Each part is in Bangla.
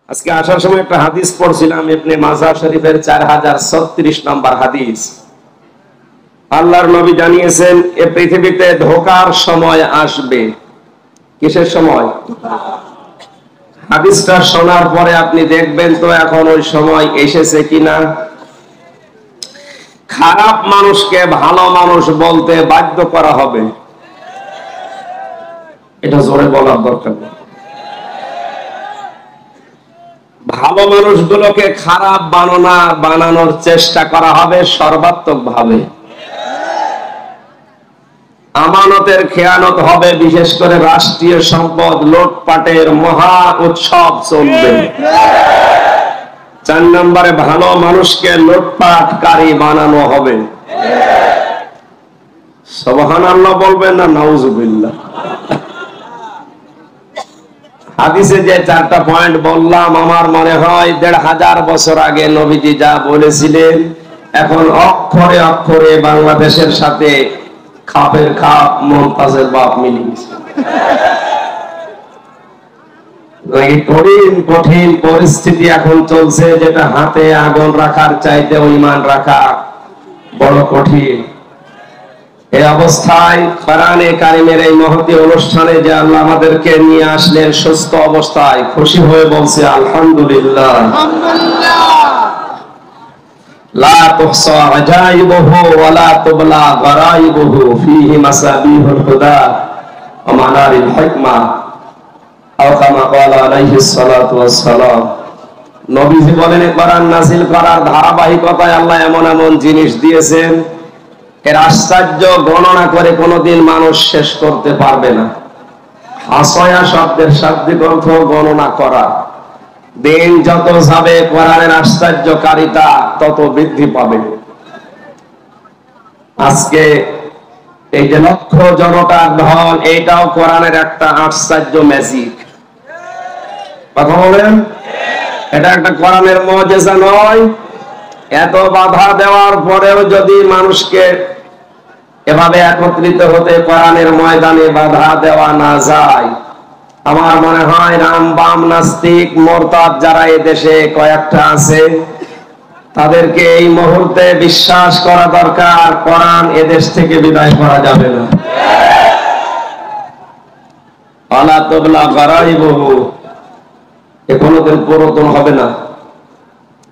আজকে আসার সময় একটা হাদিস পড়ছিলাম, ইবনে মাজাহ শরীফের 4036 নম্বর হাদিস। আল্লাহর নবী জানিয়েছেন এই পৃথিবীতে ধোঁকার সময় আসবে। কিসের সময়? হাদিসটা শোনার পরে আপনি দেখবেন তো এখন ওই সময় এসেছে কিনা। খারাপ মানুষকে ভালো মানুষ বলতে বাধ্য করা হবে, এটা জোরে বলার দরকার নেই। ভালো মানুষগুলোকে খারাপ বানানোর চেষ্টা করা হবে সর্বাত্মক ভাবে। আমানতের খেয়ানত হবে, বিশেষ করে রাষ্ট্রীয় সম্পদ লুটপাটের মহা উৎসব চলবে। 4 নম্বরে ভালো মানুষকে লুটপাটকারী বানানো হবে। সুবহানাল্লাহ বলবেন না নাউজুবিল্লাহ? হাদিসে যে 4টা পয়েন্ট বললাম, আমার মনে হয় 1500 বছর আগে নবীজি যা বলেছিলেন এখন অক্ষরে অক্ষরে বাংলাদেশের সাথে খাপের খাপ, মমতাজের বাপ মিলে গেছে। কঠিন পরিস্থিতি এখন চলছে, যেটা হাতে আগুন রাখার চাইতে ঈমান রাখা বড় কঠিন। এই অবস্থায় কোরআনে কারিমের এই মহতী অনুষ্ঠানে যে আল্লাহ আমাদেরকে নিয়ে আসলেন সুস্থ অবস্থায়, খুশি হয়ে বলছে আলহামদুলিল্লাহ। লা তুহসা আজাইবুহু ওয়া লা তুবলা গরাইবুহু ফীহি মাসাবিহুল হুদা ওয়া মানারিল হিকমা আও কামা ক্বালা আলাইহিস সালাতু ওয়াস সালাম। নবীজি বলেন, কোরআন নাযিল করার ধারাবাহিকতায় আল্লাহ এমন এমন জিনিস দিয়েছেন, এর আশ্চর্য গণনা করে কোনোদিন মানুষ শেষ করতে পারবে না। হাসয়া শব্দের শাব্দিক অর্থ গণনা করা। দিন যত যাবে কোরআনের আশ্চর্যকারিতা তত বৃদ্ধি পাবে। আজকে এই যে লক্ষ জনতার ঢল, এইটাও কোরআনের একটা আশ্চর্য ম্যাজিক। কথা বলেন, এটা একটা কোরআনের মুজিজা নয়? এত বাধা দেওয়ার পরেও যদি মানুষকে এভাবে একত্রিত হতে কোরআনের ময়দানে বাধা দেওয়া না যায়, আমার মনে হয় রাম বাম নাস্তিক মোরতাদ যারা এই দেশে কয়েকটা আছে, তাদেরকে এই মুহূর্তে বিশ্বাস করা দরকার কোরআন এদেশ থেকে বিদায় করা যাবে না। আলা তুবলা গরাইবুহু, এ কোনোদিন পুরাতন হবে না।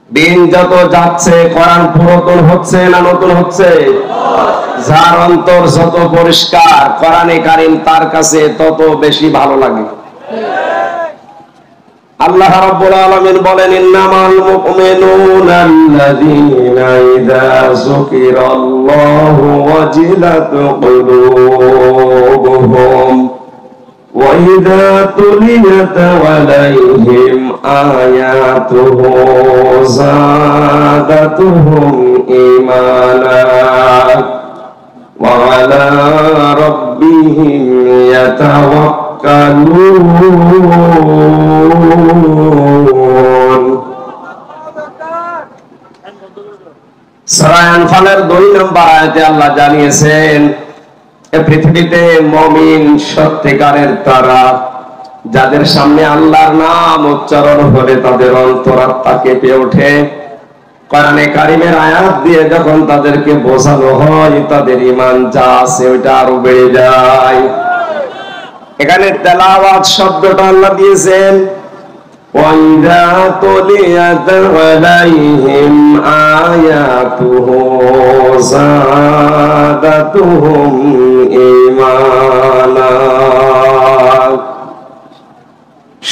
দিন যত যাচ্ছে কোরআন পুরাতন হচ্ছে না নতুন হচ্ছে? যার অন্তর যত পরিষ্কার কোরআনে কারীম তার কাছে তত বেশি ভালো লাগে। আল্লাহ রাব্বুল আলামিন বলেন, ইন্নামাল মুমিনুনা আল্লাযীনা ইযা যুকিরাল্লাহু ওয়াজিলাত কুলুবুহুম ওয়া ইযা তুলিয়াত আলাইহিম আয়াতুহু যাদাতুহুম ঈমানা ওয়া আলা রাব্বিহিম ইয়াতাওয়াক্কালুন। সূরা আনফালের 2 নম্বর আয়াতে আল্লাহ জানিয়েছেন, এই পৃথিবীতে মুমিন সত্যিকারের তারা, যাদের সামনে আল্লাহর নাম উচ্চারণ হলে তাদের অন্তরাত্মা কেঁপে ওঠে। কোরআনে কারীমের আয়াত দিয়ে যখন তাদেরকে বোঝানো হয়, তাদের ঈমান যা আছে ওইটা আরো বেড়ে যায়। এখানে তেলাওয়াত শব্দটা আল্লাহ দিয়েছেন, ওয়া ইযা তুলিয়াত আলাইহিম আয়াতুহু যাদাতুহুম ঈমানা।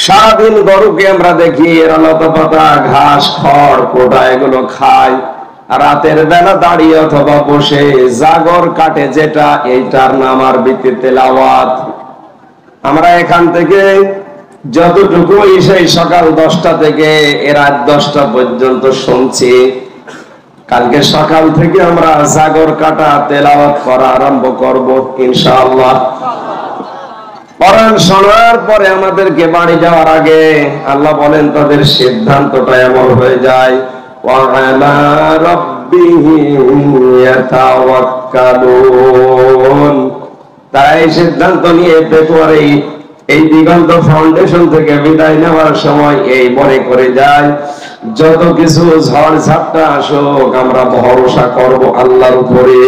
সারাদিন গরুকে আমরা দেখি এরা লতা পাতা ঘাস খড় কোটা এগুলো খায়, রাতের বেলা দাঁড়িয়ে অথবা বসে জাগর কাটে, যেটা এইটার নাম আরবিতে তেলাওয়াত। আমরা এখান থেকে যতটুকু সেই সকাল 10টা থেকে রাত 10টা পর্যন্ত শুনছি, কালকে সকাল থেকে আমরা জাগর কাটা তেলাওয়াত করা আরম্ভ করব ইনশাআল্লাহ। কোরআন শোনার পরে আমাদেরকে বাড়ি যাওয়ার আগে আল্লাহ বলেন তাদের সিদ্ধান্তটা এমন হয়ে যায়, ওয়া আলা রাব্বিহিম ইয়াতাওয়াক্কালুন। তারা এই সিদ্ধান্ত নিয়ে পেটোয়ারি এই দিগন্ত ফাউন্ডেশন থেকে বিদায় নেওয়ার সময় এই মনে করে যায়, যত কিছু ঝড় ঝাপটা আসুক আমরা ভরসা করব আল্লাহর উপরে।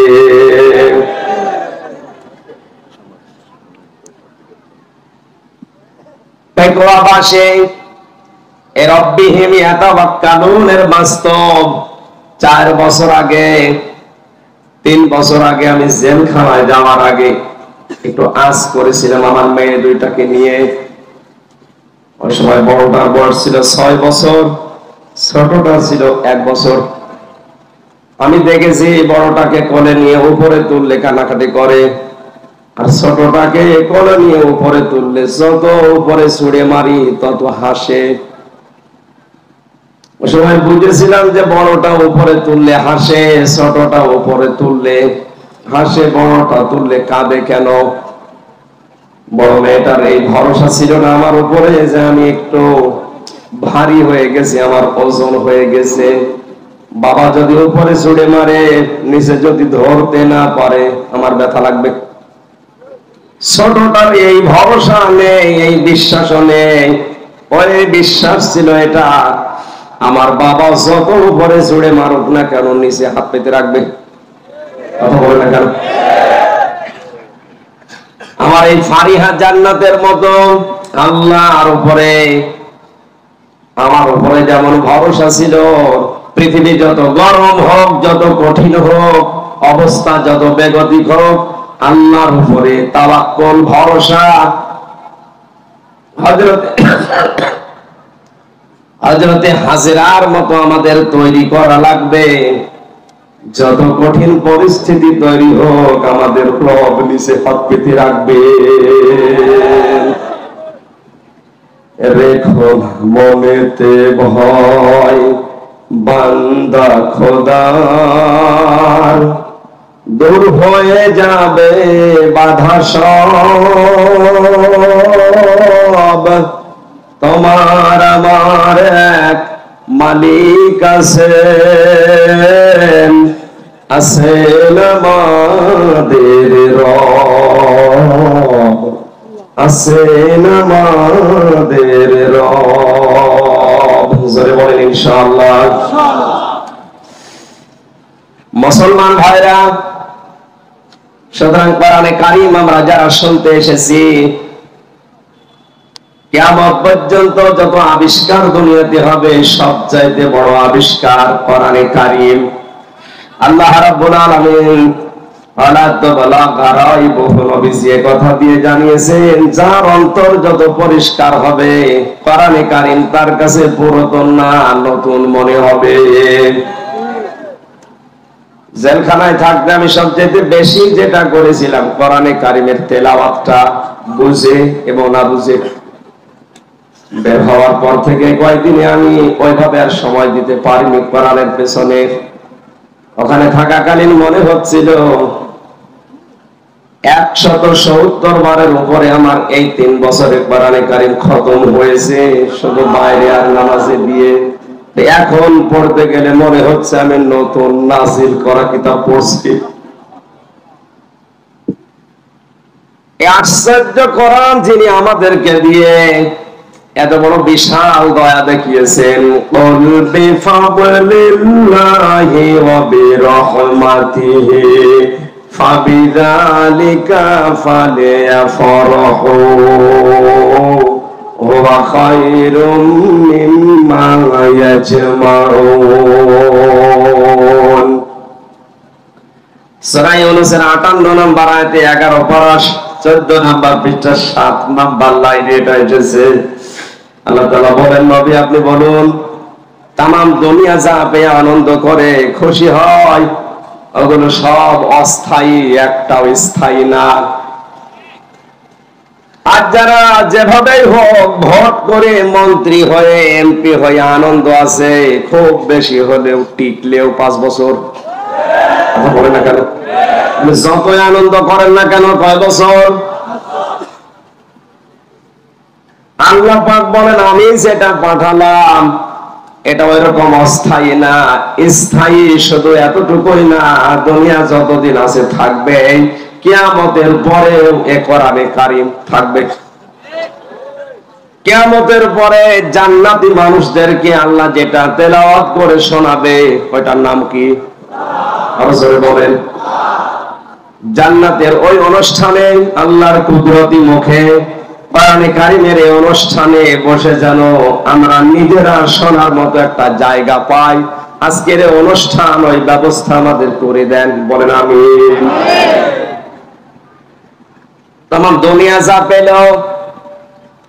বাস্তব 4 বছর আগে 3 বছর আগে আমি জেলখানায় যাওয়ার আগে একটু আজ করেছিলাম আমার মেয়ে দুইটাকে নিয়ে। ওই সময় বড়টার বয়স ছিল 6 বছর, ছোটটা ছিল 1 বছর। আমি দেখেছি বড়টাকে কোলে নিয়ে উপরে তুললে কান্নাকাটি করে, আর ছোটটাকে কোলে নিয়ে উপরে তুললে যত উপরে ছুড়ে মারি তত হাসে। ওই সময় বুঝেছিলাম যে বড়টা উপরে তুললে হাসে, ছোটটা উপরে তুললে হাসে, বড়টা তুললে কাঁদে কেন? বড় মেয়েটার এই ভরসা ছিল না আমার উপরে যে আমি একটু ভারী হয়ে গেছি, আমার ওজন হয়ে গেছে, বাবা যদি উপরে ছুড়ে মারে নিচে যদি ধরতে না পারে আমার ব্যথা লাগবে। ছোটটার এই ভরসা নেই, এই বিশ্বাস নেই। ওই বিশ্বাস ছিল এটা, আমার বাবা যত উপরে ছুড়ে মারুক না কেন নিচে হাত পেতে রাখবে। কথা বলে না কেন? আমার এই ফারিহা জান্নাতের মতো আল্লাহর উপরে আমার উপরে যেমন ভরসা ছিল, পৃথিবী যত গরম হোক, যত কঠিন হোক, অবস্থা যত বেগতিক হোক, আল্লাহর উপরে তাওয়াক্কুল ভরসা। হযরতে হাজেরার মতো আমাদের তৈরি করা লাগবে। যত কঠিন পরিস্থিতি তৈরি হোক আমাদের রব নিচে হাত পেতে রাখবে। রেখো মনেতে ভয় বান্দা খোদার, দূর হয়ে যাবে বাধা সব। তোমার আমার এক মালিক আছেন, আছেন আমাদের রব, আছেন আমাদের রব। জোরে বলেন ইনশাআল্লাহ। মুসলমান ভাইরা, সুতরাং কোরআনে কারীম আমরা যারা শুনতে এসেছি, কিয়ামত পর্যন্ত যত আবিষ্কার দুনিয়াতে হবে সবচাইতে বড় আবিষ্কার কোরআনে কারীম। আল্লাহ রাব্বুল আলামিন কথা দিয়ে জানিয়েছেন, যার অন্তর যত পরিষ্কার হবে কোরআনে কারীম তার কাছে পুরাতন না নতুন মনে হবে। জেলখানায় থাকতে আমি সবচেয়ে বেশি যেটা করেছিলাম কোরআনে কারীমের তেলাওয়াতটা বুঝে এবং না বুঝে। বের হওয়ার পর থেকে কয়েকদিনে আমি ওইভাবে আর সময় দিতে পারিনি কোরআনের পেছনে। ওখানে থাকাকালীন মনে হচ্ছিল 170 বারের উপরে আমার এই 3 বছরে কোরআনে কারীম খতম হয়েছে, শুধু বাইরে আর নামাজে দিয়ে। এখন পড়তে গেলে মনে হচ্ছে আমি নতুন নাজিল করা কিতাব পড়ছি। এই আশ্চর্য কোরআন যিনি আমাদেরকে দিয়ে এত বড় বিশাল দয়া দেখিয়েছেন, কুল বিফাদলিল্লাহি ওয়া বিরহমাতিহি ফাবিযালিকা ফালিয়াফরাহু হুয়া খায়রুম মিম্মা ইয়াজমাউন। সূরা ইউনূসের 58 নম্বর আয়াতে 11 পারা 14 নম্বর পৃষ্ঠা 7 নম্বর লাইনে এটা এসেছে। আল্লাহ তাআলা বলেন, নবী আপনি বলুন, তামাম দুনিয়া যা পেয়ে আনন্দ করে খুশি হয় ওগুলো সব অস্থায়ী, একটাও স্থায়ী না। আর যারা যেভাবেই হোক ভোট করে মন্ত্রী হয়ে এমপি হয়ে আনন্দ আছে, খুব বেশি হলেও টিকলেও 5 বছর। বলে না কেন? যতই আনন্দ করেন না কেন কয় বছর? আল্লাহ পাক বলেন, আমি যেটা পাঠালাম এটা ওইরকম অস্থায়ী না, স্থায়ী শুধু এতটুকুই না, দুনিয়া যতদিন আছে থাকবে, কিয়ামতের পরেও এ কোরআনে কারীম থাকবে। কিয়ামতের পরে জান্নাতি মানুষদেরকে আল্লাহ যেটা তেলাওয়াত করে শোনাবে ওইটার নাম কি? আরো জোরে বলেন। জান্নাতের ওই অনুষ্ঠানে আল্লাহর কুদরতি মুখে কোরআনে কারীমের এই অনুষ্ঠানে বসে যেন আমরা নিজেরা শোনার মতো একটা জায়গা পাই। আজকের এই অনুষ্ঠান ওই ব্যবস্থা আমাদের করে দেন, বলেন আমিন। তোমার দুনিয়া যা পেল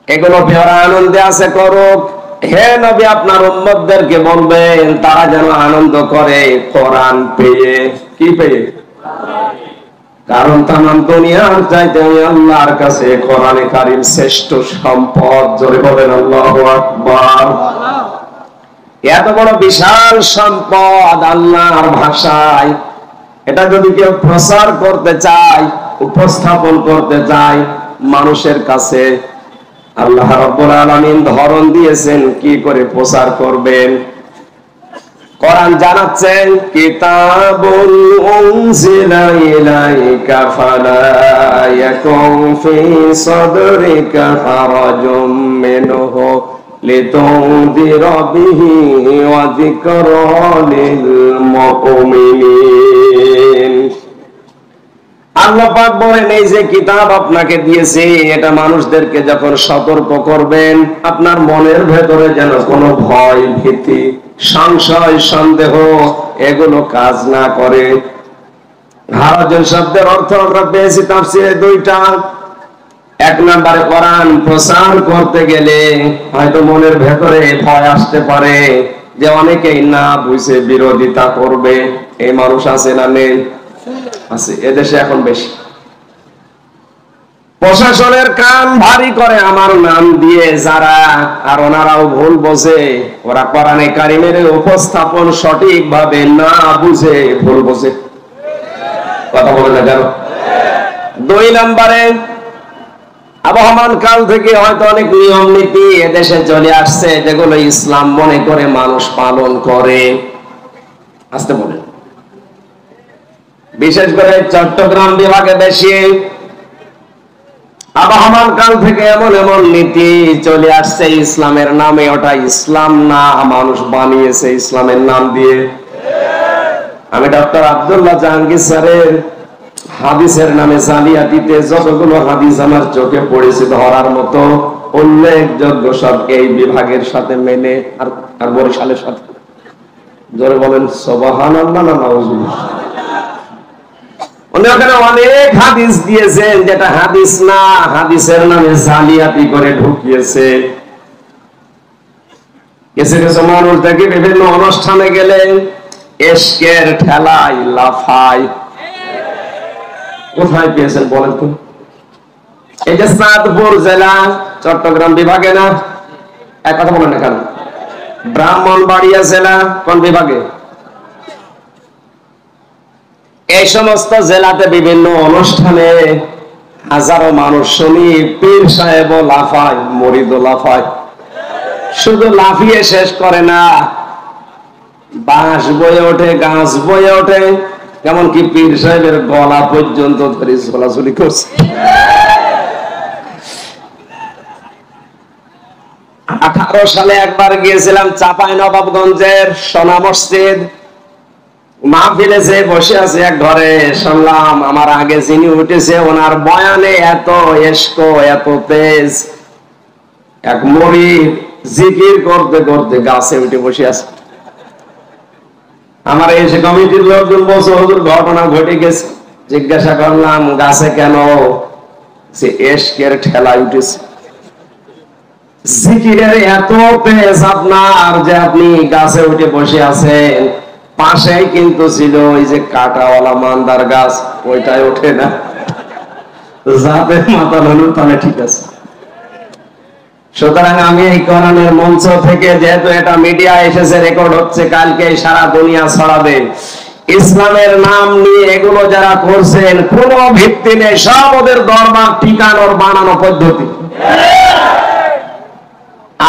এগুলো পেয়ারা আনন্দে আছে করুক। হে নবী, আপনার উম্মতদেরকে বলবেন তারা যেন আনন্দ করে কোরআন পেয়ে। কি পেয়ে? কারণ তামাম দুনিয়ার চাইতে আমি আল্লাহর কাছে কোরআনে কারীম শ্রেষ্ঠ সম্পদ। জোরে বলেন আল্লাহু আকবার। এত বড় বিশাল সম্পদ আল্লাহর ভাষায়, এটা যদি কেউ প্রচার করতে চায়, উপস্থাপন করতে চায় মানুষের কাছে, আল্লাহ রাব্বুল আলামিন ধরন দিয়েছেন কি করে প্রচার করবেন। কোরআন জানাচ্ছেন কিতাবুল উনজিলা ইলাইকা ফালা ইয়াকুন ফি সাদরিকা হারাজুম মিনহু লিতুনযিরা বিহি ওয়া যিকরা লিল মুমিনিন। আল্লাহ পাক বলেন এই যে কিতাব আপনাকে দিয়েছি এটা মানুষদেরকে যখন সতর্ক করবেন আপনার মনের ভেতরে যেন কোনো ভয়, ভীতি, সংশয়, সন্দেহ এগুলো কাজ না করে। হারাজুন শব্দের অর্থ আমরা পেয়েছি তাফসীরে দুইটা। এক নম্বরে কোরআন প্রচার করতে গেলে হয়তো মনের ভেতরে ভয় আসতে পারে যে অনেকেই না বুঝে বিরোধিতা করবে। এই মানুষ আছে না নেই? আছে, এদেশে এখন বেশি। প্রশাসনের কান ভারী করে আমার নাম দিয়ে যারা, আর ওনারাও ভুল বোঝে। ওরা কোরআনে কারীমের উপস্থাপন সঠিকভাবে না বুঝে ভুল বোঝে। কথা বলে না কেন? দুই নম্বরে আবহমান কাল থেকে হয়তো অনেক নিয়ম নীতি এদেশে চলে আসছে যেগুলো ইসলাম মনে করে মানুষ পালন করে। আসতে বলে বিশেষ করে চট্টগ্রাম বিভাগে বেশি আবহমান কাল থেকে এমন এমন নীতি চলে আসছে ইসলামের নামে। ওটা ইসলাম না, মানুষ বানিয়েছে ইসলামের নাম দিয়ে। আমি ডক্টর আব্দুল্লাহ জাহাঙ্গীর স্যারের হাদিসের নামে জালিয়াতিতে যতগুলো হাদিস আমার চোখে পড়েছে ধরার মতো উল্লেখযোগ্য সব এই বিভাগের সাথে মেলে আর বরিশালের সাথে। জোরে বলেন সুবহানাল্লাহ না নাউজুবিল্লাহ। উনি ওখানে অনেক হাদিস দিয়েছেন যেটা হাদিস না, হাদিসের নামে জালিয়াতি করে ঢুকিয়েছে। কিছু কিছু মানুষ দেখি বিভিন্ন অনুষ্ঠানে গেলে এশকের ঠেলায় লাফায়। কোথায় পেয়েছেন বলেন তো? এই যে চাঁদপুর জেলা চট্টগ্রাম বিভাগে না? এক কথা বলেন এখানে। ব্রাহ্মণবাড়িয়া জেলা কোন বিভাগে? এই সমস্ত জেলাতে বিভিন্ন অনুষ্ঠানে হাজারো মানুষ শুনি পীর সাহেব লাফায়, মরিদ লাফায়। শুধু লাফিয়ে শেষ করে না, বাঁশ বয়ে ওঠে, গাছ বয়ে ওঠে, এমনকি পীর সাহেবের গলা পর্যন্ত ধরে ঝোলাঝুলি করছে। 18 সালে একবার গিয়েছিলাম চাঁপাইনবাবগঞ্জের সোনা মসজিদ। মাহফিলে যে বসে আছে এক ঘরে, শুনলাম আমার আগে যিনি উঠেছে ওনার বয়ানে এত এশক, এত তেজ। এক মুরিদ জিকির করতে করতে গাছে উঠে বসে আছে। আমার এসে কমিটির লোকজন বলছে হুজুর ঘটনা ঘটে গেছে। জিজ্ঞাসা করলাম গাছে কেন? সে এশকের ঠেলায় উঠেছে। জিকিরের এত তেজ আপনার যে আপনি গাছে উঠে বসে আছেন। পাশেই কিন্তু ছিল ওই যে কাটাওয়ালা মান্দার গাছ, ওইটাই ওঠে না। যাতে মাথা হলুদ তাহলে ঠিক আছে। সুতরাং আমি এই কোরআনের মঞ্চ থেকে, যেহেতু এটা মিডিয়া এসেছে, রেকর্ড হচ্ছে, কালকে সারা দুনিয়া ছড়াবে। ইসলামের নাম নিয়ে এগুলো যারা করছেন কোনো ভিত্তি নেই, সব ওদের দরবার ঠিকানোর বানানো পদ্ধতি।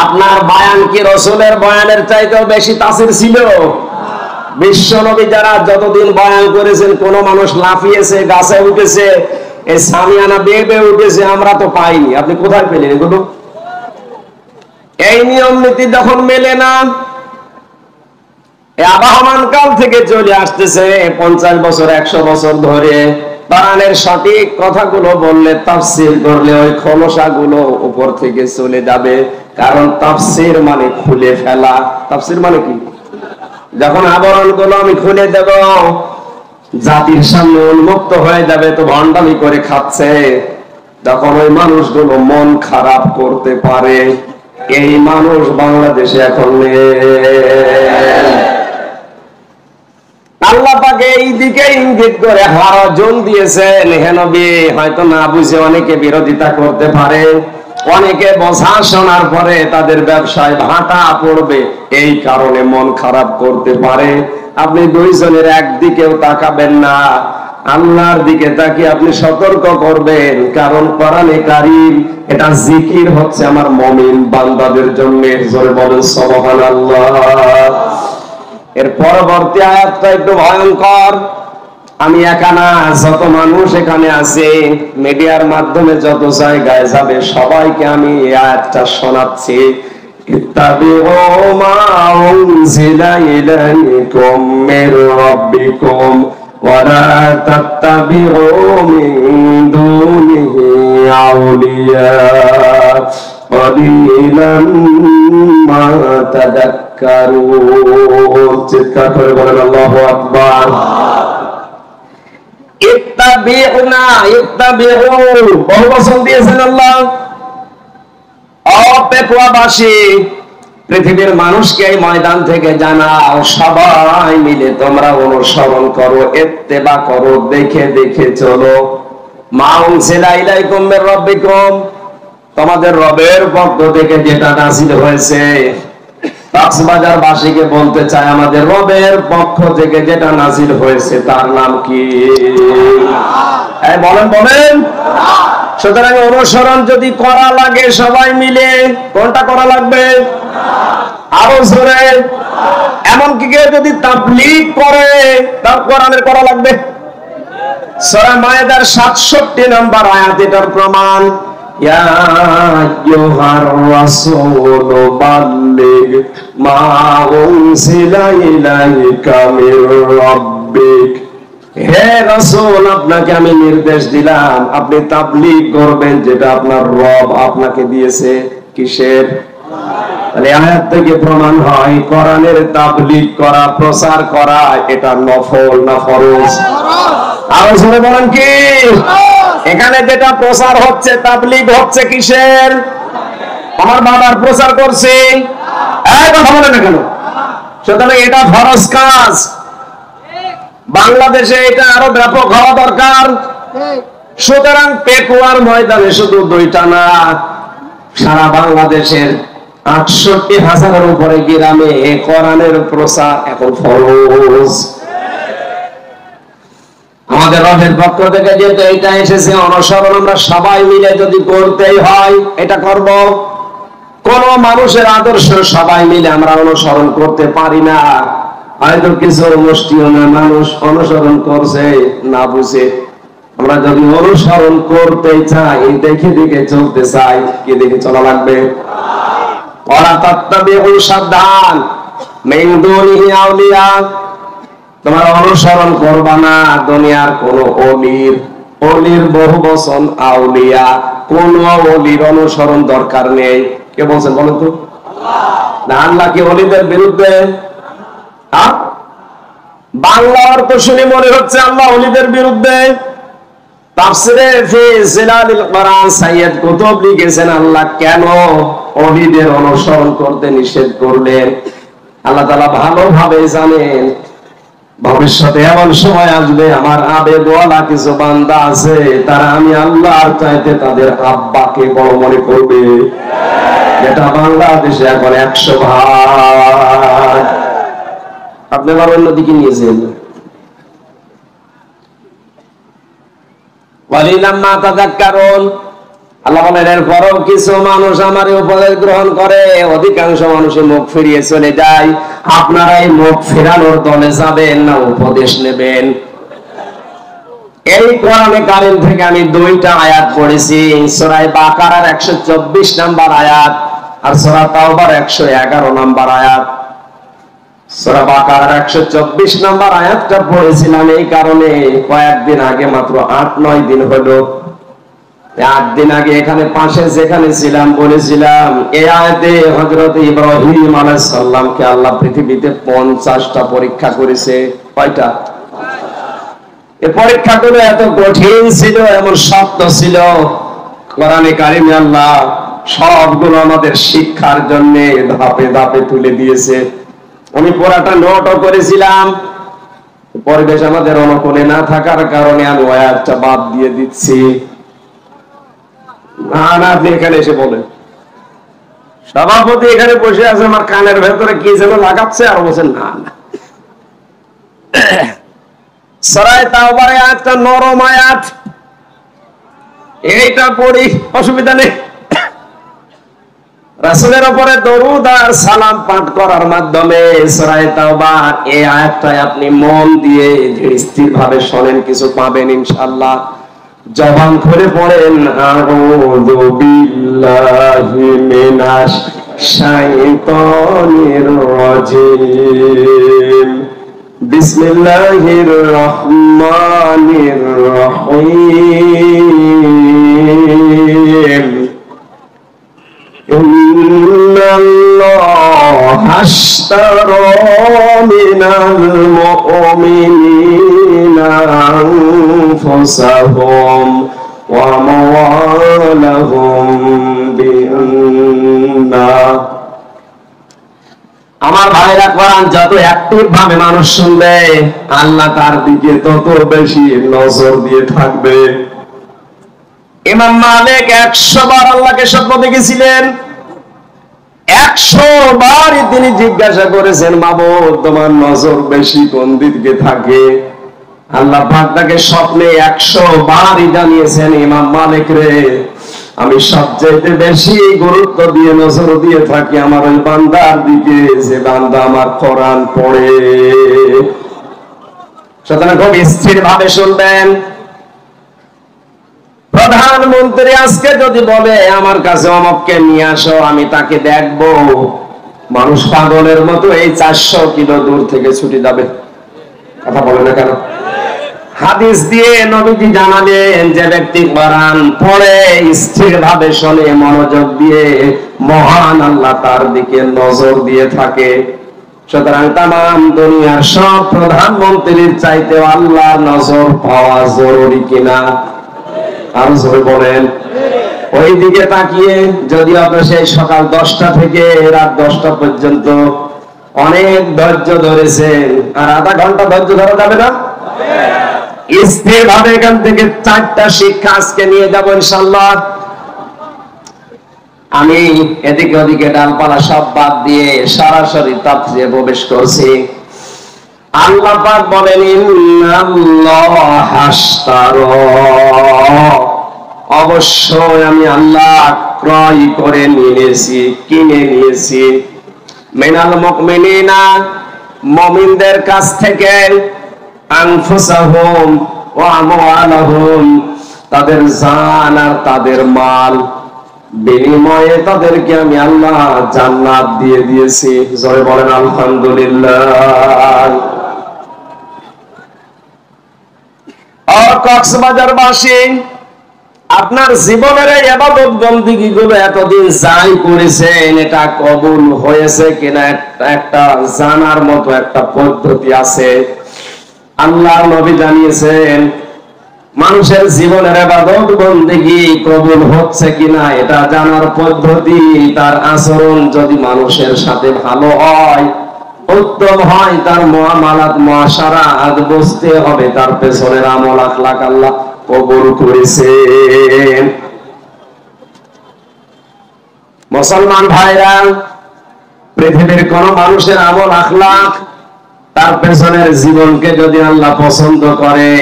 আপনার বয়ান কি রসুলের বয়ানের চাইতেও বেশি তাসির ছিল? বিশ্ব নবী যারা যতদিন বয়ান করেছেন কোন মানুষ লাফিয়েছে, গাছে উঠেছে, এই সামিয়ানা বেয়ে বেয়ে উঠেছে আমরা তো পাইনি। আপনি কোথায় পেলেন এগুলো? এই নিয়ম নীতি যখন মেলে না, আবহমান কাল থেকে চলে আসতেছে 50 বছর 100 বছর ধরে, কোরআনের সঠিক কথাগুলো বললে, তাফসীর করলে ওই খোলসাগুলো উপর থেকে চলে যাবে। কারণ তাফসীর মানে খুলে ফেলা। তাফসীর মানে কি? যখন আবরণগুলো আমি খুলে দেব, জাতির সামনে উন্মুক্ত হয়ে যাবে, তো ভণ্ডামি করে খাচ্ছে, তখন ওই মানুষগুলো মন খারাপ করতে পারে। এই মানুষ বাংলাদেশে এখন আল্লাহ পাকে এই দিকে ইঙ্গিত করে হারাজন দিয়েছেন। হে নবী, হয়তো না বুঝে অনেকে বিরোধিতা করতে পারে, অনেকে বোঝা শোনার পরে তাদের ব্যবসায় ভাটা পড়বে, এই কারণে মন খারাপ করতে পারে। আপনি দুইজনের একদিকেও তাকাবেন না, আল্লাহর দিকে তাকিয়ে আপনি সতর্ক করবেন। কারণ কোরআনে কারীম এটা জিকির হচ্ছে আমার মুমিন বান্দাদের জন্য। জোরে বলেন সুবহানাল্লাহ। এর পরবর্তী আয়াতটা একটু ভয়ঙ্কর। আমি একা না, যত মানুষ এখানে আছে, মিডিয়ার মাধ্যমে যত জায়গায় যাবে, সবাইকে আমি এই আয়াতটা শোনাচ্ছি। ইত্তাবিউ মা উনজিলা ইলাইকুম মির রাব্বিকুম ওয়া লা তাত্তাবিউ মিন দুনিহি আউলিয়া কলিলাম মা তাযাক্কারুন। চিৎকার করে বলেন আল্লাহু আকবার। ইত্তাবিউনা, ইত্তাবিউ বহু বচন দিয়েছেন আল্লাহ। অপেক্ষাবাসী পৃথিবীর মানুষকে এই ময়দান থেকে জানাও, সবাই মিলে তোমরা অনুসরণ করো, ইত্তেবা করো, দেখে দেখে চলো। মা উনজিলা ইলাইকুম মির রাব্বিকুম, তোমাদের রবের পক্ষ থেকে যেটা নাযিল হয়েছে। কক্সবাজার বাসীকে বলতে চাই, আমাদের রবের পক্ষ থেকে যেটা নাযিল হয়েছে তার নাম কি? বলেন বলেন। সুতরাং অনুসরণ যদি করা লাগে সবাই মিলে, কোনটা করা লাগবে? আরো জোরে। এমনকি কেউ যদি তাবলীগ করে, তার কোরআনের করা লাগবে। সূরা মায়েদার 67 নম্বর আয়াত এটার প্রমাণ। ইয়া আইয়ুহার রাসূলু বাল্লিগ মা উনজিলা ইলাইকা মির রাব্বিক। হে রাসূল, আপনাকে আমি নির্দেশ দিলাম, আপনি তাবলীগ করবেন যেটা আপনার রব আপনাকে দিয়েছে। কিসের? তাহলে আয়াত থেকে প্রমাণ হয় কোরআনের তাবলীগ করা, প্রচার করা, এটা নফল না ফরজ? আরো জোরে বলেন কি? এখানে যেটা প্রচার হচ্ছে, তাবলীগ হচ্ছে কিসের? আমার বাবার প্রচার করছে, এই কথা বলেন না কেন? সুতরাং এটা ফরজ কাজ। বাংলাদেশে এটা আরো ব্যাপক হওয়া দরকার। সুতরাং পেকুয়ার ময়দানে শুধু দুইটা না, সারা বাংলাদেশের 68,000-এর উপরে গ্রামে কোরআনের প্রচার এখন ফরজ। আমাদের রবের পক্ষ থেকে যেহেতু এটা এসেছে, অনুসরণ আমরা সবাই মিলে যদি করতেই হয়, এটা করব। কোন মানুষের আদর্শ সবাই মিলে আমরা অনুসরণ করতে পারি না। হয়তো কিছু মুষ্টিও না মানুষ অনুসরণ করছে না বুঝে। আমরা যদি অনুসরণ করতে চাই, দেখে দেখে চলতে চাই, কি দেখে চলা লাগবে? ওয়ালা তাত্তাবিউ, সাবধান, মিন দুনিহি আউলিয়া, তোমরা অনুসরণ করবা না দুনিয়ার কোন ওলির। ওলির বহু বচন আউলিয়া। কোন ওলির অনুসরণ দরকার নেই। কে বলছেন বলেন তো? আল্লাহ। আল্লাহ কি ওলিদের বিরুদ্ধে? বাংলা অর্থ শুনে মনে হচ্ছে আল্লাহ ওলিদের বিরুদ্ধে। তাফসিরে ফি জিলালিল কোরআন সাইয়্যিদ কুতুব লিখেছেন, আল্লাহ কেন ওলিদের অনুসরণ করতে নিষেধ করলেন। আল্লাহ তাআলা ভালোভাবে জানেন ভবিষ্যতে এমন সময় আসবে, আমার আবেগওয়ালা কিছু বান্দা আছে, তারা আমি আল্লাহর চাইতে তাদের আব্বাকে বড় মনে করবে। এটা বাংলাদেশে এখন 100%। আপনি আবার অন্যদিকে নিয়েছেন। আল্লাহ বলেন, এরপরও কিছু মানুষ আমার উপদেশ গ্রহণ করে, অধিকাংশ মানুষের মুখ ফিরিয়ে চলে যায়। আপনারা এই মুখ ফেরানোর দলে যাবেন না উপদেশ নেবেন? এই কোরআনে কারীম থেকে আমি দুইটা আয়াত পড়েছি। সূরা বাকারার 124 নম্বর আয়াত আর সূরা তাওবার 111 নম্বর আয়াত, সূরা বাকারার 124 নম্বর আয়াতটা পড়েছিলাম এই কারণে কয়েকদিন আগে, মাত্র 8-9 দিন হলো। 8 দিন আগে এখানে পাশে যেখানে ছিলাম বলেছিলাম এই আয়াতে হযরত ইব্রাহিম আলাইহিস সালামকে আল্লাহ পৃথিবীতে 50টা পরীক্ষা করেছে। কয়টা? এই পরীক্ষাগুলো এত কঠিন ছিল, এমন শক্ত ছিল, কোরআনে কারিমে আল্লাহ সবগুলো আমাদের শিক্ষার জন্য ধাপে ধাপে তুলে দিয়েছে। আমি পুরাটা নোটও করেছিলাম, পরিবেশ আমাদের অনুকূলে না থাকার কারণে আমি ওই আয়াতটা বাদ দিয়ে দিচ্ছি। না না, আপনি এখানে এসে বলেন। সভাপতি এখানে বসে আছে, আমার কানের ভেতরে কি যেন লাগাচ্ছে, আর বলছেন না না। সূরা তাওবার আয়াতটা নরম আয়াত, এইটা পড়ি, অসুবিধা নেই। রাসূলের উপরে দরুদ আর সালাম পাঠ করার মাধ্যমে সূরা তাওবার এই আয়াতটা আপনি মন দিয়ে স্থির ভাবে শোনেন, কিছু পাবেন ইনশাআল্লাহ। জবান খুলে পড়েন, আউযু বিল্লাহি মিনাশ শাইতানির রাজিম, বিসমিল্লাহির রহমানির রহিম, ইন্নাল্লাহা আশতারা মিনাল মুমিনিনা আনফুসাহুম ওয়া আমওয়ালাহুম বিআন্না। আমার ভাইরা, কোরআন যত অ্যাক্টিভ ভাবে মানুষ শুনবে আল্লাহ তার দিকে তত বেশি নজর দিয়ে থাকবে। ইমাম মালিক 100 বার আল্লাহকে স্বপ্ন দেখেছিলেন, 100 বারই তিনি জিজ্ঞাসা করেছেন, মাবুদ তোমার নজর বেশি কোন দিকে থাকে? আল্লাহ পাক তাকে স্বপ্নে 100 বারই জানিয়েছেন, ইমাম মালিক রে, আমি সবচেয়ে বেশি গুরুত্ব দিয়ে নজর দিয়ে থাকি আমার ওই বান্দার দিকে যে বান্দা আমার কোরআন পড়ে। সুতরাং খুব স্থির ভাবে শুনবেন। প্রধানমন্ত্রী আজকে যদি বলে আমার কাছে অমুককে নিয়ে আসো, আমি তাকে দেখবো, মানুষ পাগলের মতো এই 400 কিলো দূর থেকে ছুটে যাবে। কথা বলে না কেন? হাদিস দিয়ে নবীজি জানালেন, যে ব্যক্তি কোরআন পড়ে স্থির ভাবে শোনে মনোযোগ দিয়ে, মহান আল্লাহ তার দিকে নজর দিয়ে থাকে। সুতরাং তাম দুনিয়ার সব প্রধানমন্ত্রীর চাইতে আল্লাহর নজর পাওয়া জরুরি কিনা? আর জোরে বলেন। ওই দিকে তাকিয়ে যদি আপনি সেই সকাল 10টা থেকে রাত 10টা পর্যন্ত অনেক ধৈর্য ধরেছেন, আর আধা ঘন্টা ধৈর্য ধরা যাবে না? স্থির ভাবে এখান থেকে 4টা শিক্ষা আজকে নিয়ে যাব ইনশাআল্লাহ। আমি এদিকে ওদিকে ডালপালা সব বাদ দিয়ে সরাসরি তাফসীরে প্রবেশ করছি। আল্লাহ পাক বলেন, ইন্নাল্লাহা আশতারা, অবশ্যই আমি আল্লাহ ক্রয় করে নিয়েছি, কিনে নিয়েছি, মিনাল মুমিনিনা, মুমিনদের কাছ থেকে, আনফুসাহুম ওয়া আমওয়ালাহুম, তাদের জান আর তাদের মাল, বিনিময়ে তাদেরকে আমি আল্লাহ জান্নাত দিয়ে দিয়েছি। জোরে বলেন আলহামদুলিল্লাহ। কক্সবাজারবাসী, আপনার জীবনের এই ইবাদত বন্দেগী গুলো এতদিন যাই করেছেন, এটা কবুল হয়েছে কিনা একটা জানার মতো একটা পদ্ধতি আছে। আল্লাহ নবী জানিয়েছেন, মানুষের জীবনের ইবাদত বন্দেগী কবুল হচ্ছে কিনা এটা জানার পদ্ধতি, তার আচরণ যদি মানুষের সাথে ভালো হয়, উত্তম হয়, তার মুআমালাত মুআশারাত বুঝতে হবে তার পেছনের আমল আখলাক আল্লাহ কবুল করেছেন। মুসলমান ভাইরা, পৃথিবীর কোন মানুষের আমল আখলাক, তার পেছনের জীবনকে যদি আল্লাহ পছন্দ করে,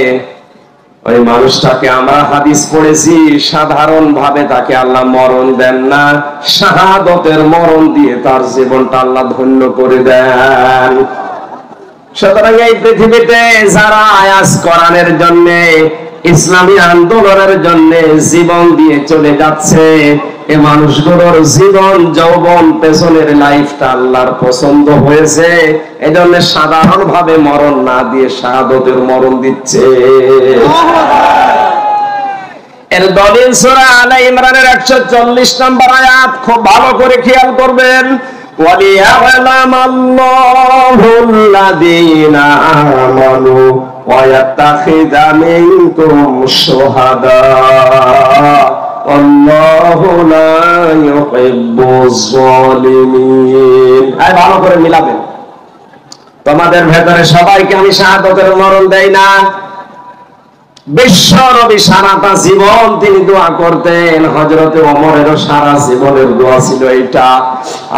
ওই মানুষটাকে আমরা হাদিস পড়েছি সাধারণ ভাবে তাকে আল্লাহ মরণ দেন না, শাহাদতের মরণ দিয়ে তার জীবনটা আল্লাহ ধন্য করে দেন। সুতরাং এই পৃথিবীতে যারা আয়াজ কোরআনের জন্য ইসলামী আন্দোলনের জন্য জীবন দিয়ে চলে যাচ্ছে, এ মানুষগুলোর জীবন যৌবন পেছনের লাইফটা আল্লাহর পছন্দ হয়েছে, এজন্য সাধারণ ভাবে মরণ না দিয়ে শাহাদাতের মরণ দিচ্ছে। এর দলিল সূরা আলে ইমরানের 140 নম্বর আয়াত, খুব ভালো করে খেয়াল করবেন। ওয়ালিয়া'লামাল্লাহুল্লাযীনা আমানু ওয়া ইয়াত্তাখিযা মিনকুম শুহাদা আল্লাহু লা ইউহিব্বুয যালিমিন। এই ভালো করে মিলাবেন। তোমাদের ভেতরে সবাইকে আমি শাহাদাতের মরণ দেই না। বিশ্ব নবী সারাটা জীবন তিনি দোয়া করতেন, হযরতে ওমরেরও সারা জীবনের দোয়া ছিল এটা,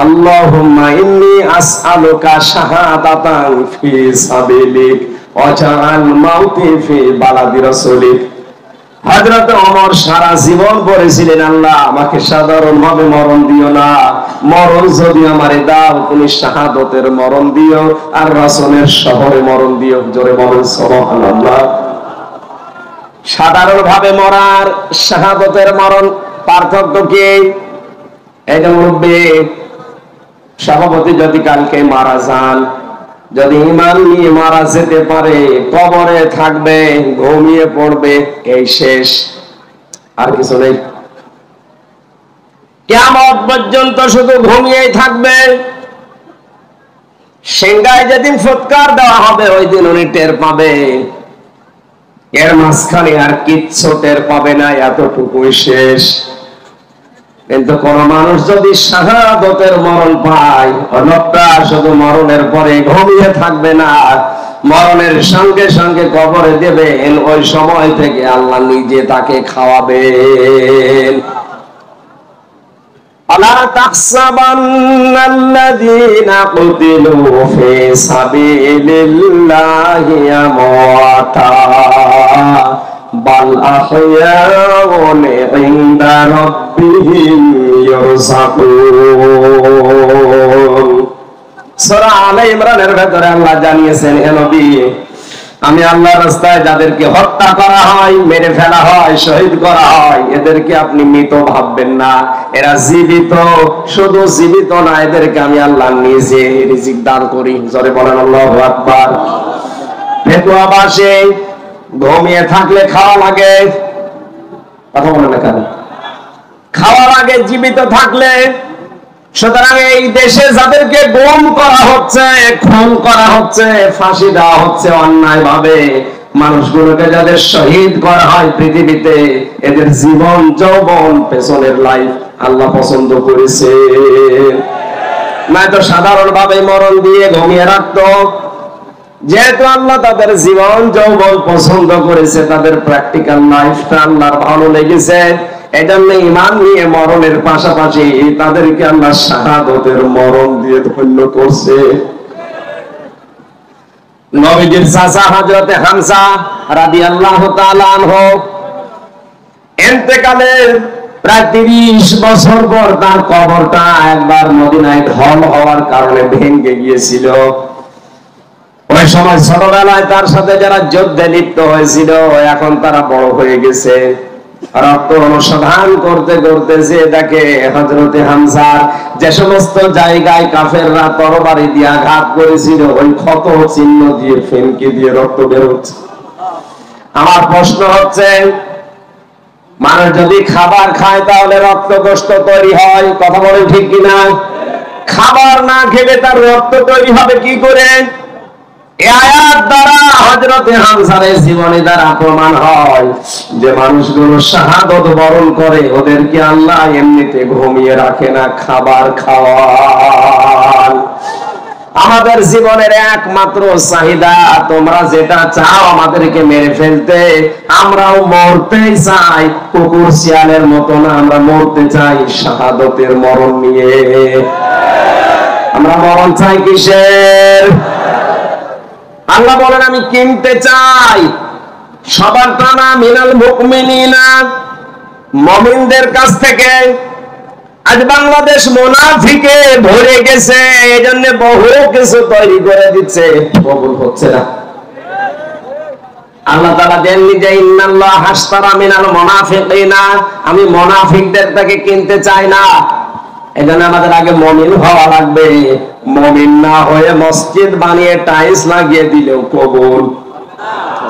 আল্লাহুম্মা ইন্নী আসআলুকা শাহাদাতান ফি সাবিলিক ওয়াজআল মাউতি ফি বালাদি রাসূলিক। হযরতে ওমর সারা জীবন বলেছিলেন, আল্লাহ আমাকে সাধারণ ভাবে মরণ দিও না, মরণ যদি আমারে দাও তুমি শাহাদাতের মরণ দিও, আর রাসূলের শহরে মরণ দিও। জোরে বলেন সুবহানাল্লাহ। সাধারণ ভাবে মরার শাহাদাতের মরণ পার্থক্য কি? এটা মুরব্বী সভাপতি যদি কালকে মারা যান, যদি ঈমান নিয়ে মারা যেতে পারে, কবরে থাকবে, ঘুমিয়ে পড়বে, এই শেষ, আর কিছু নেই। কিয়ামত পর্যন্ত শুধু ঘুমিয়েই থাকবে। সিংহায় যেদিন ফুৎকার দেওয়া হবে ওই দিন উনি টের পাবে, এর মাঝখানে আর কিচ্ছু টের পাবে না, এতটুকুই শেষ। কিন্তু কোন মানুষ যদি শাহাদাতের মরণ পায়, লোকটা শুধু মরণের পরে ঘুমিয়ে থাকবে না, মরণের সঙ্গে সঙ্গে কবরে দেবেন, ওই সময় থেকে আল্লাহ নিজে তাকে খাওয়াবেন। আলা তাহসাবান্নাল্লাযীনা কুতিলু ফি সাবিলিল্লাহি আমওয়াতা বাল আহইয়াউন ইনদা রাব্বিহিম ইরযাকুন। সূরা আলে ইমরানের ভেতরে আল্লাহ জানিয়েছেন, হে নবী, আমি আল্লাহর রাস্তায় যাদেরকে হত্যা করা হয়, মেরে ফেলা হয়, শহীদ করা হয়, এদেরকে আপনি মৃত ভাববেন না, এরা জীবিত। শুধু জীবিত না, এদেরকে আমি আল্লাহ নিজে রিজিক দান করি। জোরে বলেন আল্লাহু আকবার। ফেতুয়া বাসে ঘুমিয়ে থাকলে খাওয়া লাগে, কথা বলেন না কেন? খাওয়ার আগে জীবিত থাকলে। সুতরাং এই দেশে যাদেরকে গুম করা হচ্ছে, খুন করা হচ্ছে, ফাঁসি দেওয়া হচ্ছে অন্যায় ভাবে, মানুষগুলোকে যাদের শহীদ করা হয় পৃথিবীতে, এদের জীবন যৌবন পেছনের লাইফ আল্লাহ পছন্দ করেছে। নয়তো সাধারণ ভাবে মরণ দিয়ে ঘুমিয়ে রাখতো। যেহেতু আল্লাহ তাদের জীবন যৌবন পছন্দ করেছে, তাদের প্র্যাকটিক্যাল লাইফটা আল্লাহর ভালো লেগেছে, এজন্য ঈমান নিয়ে মরণের পাশাপাশি তাদেরকে আল্লাহ শাহাদাতের মরণ দিয়ে ধন্য করছে। নবীজির চাচা হযরতে হামজা রাদিয়াল্লাহু তাআলা আনহু ইন্তেকালের প্রায় 30 বছর পর তার কবরটা একবার মদিনায় ঢল হওয়ার কারণে ভেঙে গিয়েছিল। ওই সময় ছোটবেলায় তার সাথে যারা যুদ্ধে লিপ্ত হয়েছিল, এখন তারা বড় হয়ে গেছে। রক্ত অনুসন্ধান করতে করতে যে দেখে হযরতে হামজার যে সমস্ত জায়গায় কাফেররা তরবারি দিয়ে আঘাত করেছিল, ওই ক্ষত চিহ্ন দিয়ে ফেনকে দিয়ে রক্ত বের হচ্ছে। আমার প্রশ্ন হচ্ছে, মানুষ যদি খাবার খায় তাহলে রক্ত গোশত তৈরি হয়, কথা বলেন ঠিক কিনা? খাবার না খেলে তার রক্ত তৈরি হবে কি করে? এই আয়াত দ্বারা হযরতে হামজার জীবনী দ্বারা প্রমাণ হয় যে মানুষগুলো শাহাদাত বরণ করে, ওদেরকে আল্লাহ এমনিতে ঘুমিয়ে রাখে না, খাবার খাওয়ান। আমাদের জীবনের একমাত্র চাহিদা, তোমরা যেটা চাও আমাদেরকে মেরে ফেলতে, আমরাও মরতেই চাই, কুকুর শিয়ালের মতো না, আমরা মরতে চাই শাহাদাতের মরণ নিয়ে। আমরা মরণ চাই কিসের? আল্লাহ বলেন, আমি কিনতে চাই সবার টানা মিনাল মুমিনিনা, মুমিনদের কাছ থেকে। আজ বাংলাদেশ মুনাফিকে ভরে গেছে, এজন্য বহু কিছু তৈরি করে দিচ্ছে, কবুল হচ্ছে না। আল্লাহ তাআলা দেননি যে ইন্নাল্লাহ হাশতারা মিনাল মুনাফিকিনা, আমি মুনাফিকদের থেকে কিনতে চাই না। এজন্য আমাদের আগে মুমিন হওয়া লাগবে। মুমিন না হয়ে মসজিদ বানিয়ে টাইলস লাগিয়ে দিলেও কবুল।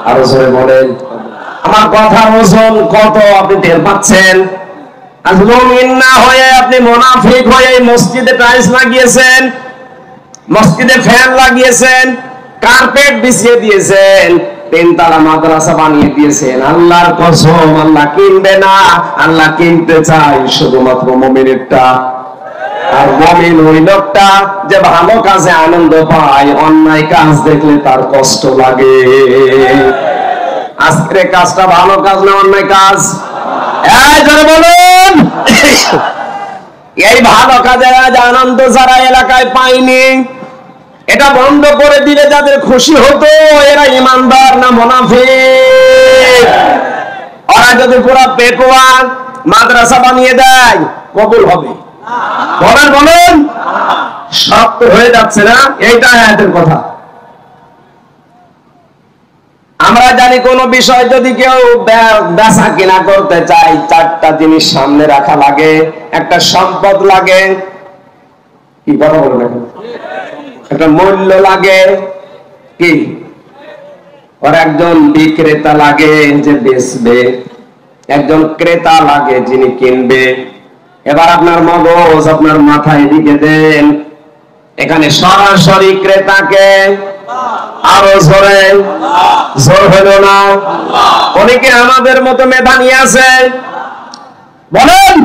আর জোরে বলেন, আমার কথার ওজন কত আপনি টের পাচ্ছেন? আজ মুমিন না হয়ে আপনি মুনাফিক হয়ে মসজিদে টাইলস লাগিয়েছেন, মসজিদে ফ্যান লাগিয়েছেন, কার্পেট বিছিয়ে দিয়েছেন, তিনতলা মাদ্রাসা বানিয়ে দিয়েছেন। আল্লাহর কসম, আল্লাহ কিনবে না। আল্লাহ কিনতে চাই শুধুমাত্র মুমিনেরটা। আর মুমিন ওই লোকটা যে ভালো কাজে আনন্দ পায়, অন্যায় কাজ দেখলে তার কষ্ট লাগে। আজকের কাজটা ভালো কাজ না অন্যায় কাজ? এই জোরে বলুন। এই ভালো কাজে আজ আনন্দ যারা এলাকায় পায়নি, এটা বন্ধ করে দিলে যাদের খুশি হতো, এরা ইমানদার না মুনাফিক? ওরা যদি পুরো পেটুয়া মাদ্রাসা বানিয়ে দেয়, কবুল হবে? বলেন বলেন, শক্ত হয়ে যাচ্ছে না? এইটা আয়াতের কথা। আমরা জানি কোন বিষয় যদি কেউ বেচা কিনা করতে চাই, চারটা জিনিস সামনে রাখা লাগে। একটা সম্পদ লাগে, কি কথা বলেন এখন, একটা মূল্য লাগে, কি, আর একজন বিক্রেতা লাগে যে বেচবে, একজন ক্রেতা লাগে যিনি কিনবে। এবার আপনার মগজ আপনার মাথায় দিকে দেন, এখানে সরাসরি ক্রেতাকে, আরো জোরে, জোর হলো না? অনেকে আমাদের মতো মেধা নিয়ে আছে, বলেন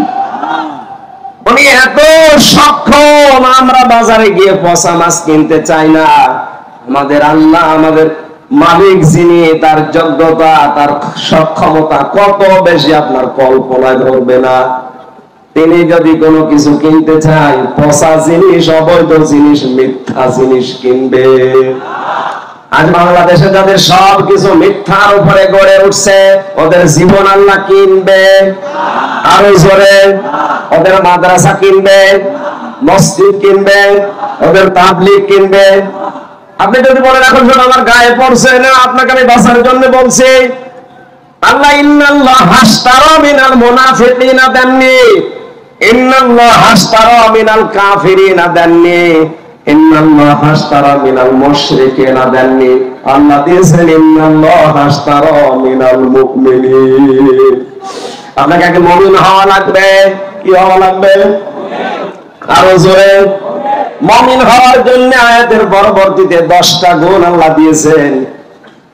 উনি এত সক্ষম, আমরা বাজারে গিয়ে পচা মাছ কিনতে চাই না। আমাদের আল্লাহ, আমাদের মালিক যিনি, তার যোগ্যতা, তার সক্ষমতা কত বেশি আপনার কল্পনায় ধরবে না। তিনি যদি কোনো কিছু কিনতে চাই, পচা জিনিস, অবৈধ জিনিস, মিথ্যা জিনিস কিনবে। আজ বাংলাদেশে যাদের সব কিছু মিথ্যার উপরে গড়ে উঠছে, ওদের জীবন আল্লাহ কিনবে? আরো জোরে, ওদের মাদ্রাসা কিনবে, মসজিদ কিনবে, ওদের তাবলীগ কিনবে। আপনি যদি বলেন এখন শুধু আমার গায়ে পড়ছে না, আপনাকে আমি বাঁচার জন্য বলছি। আল্লাহ ইন্নাল্লাহ হাশতারা মিনাল মুনাফিকিনা দেননি, ইন্নাল্লাহ হাশতারা মিনাল কাফিরিনা দেননি, ইন্নাল্লাহ হাশতারা মিনাল মুশরিকিনা দেননি। আল্লাহ দিয়েছেন ইন্নাল্লাহ হাশতারা মিনাল মুমিনিন। আপনাকে আগে মুমিন হওয়া লাগবে। কি হওয়া লাগবে? আরো জোরে। মুমিন হওয়ার জন্য আয়াতের পরবর্তীতে 10টা গুণ আল্লাহ দিয়েছেন।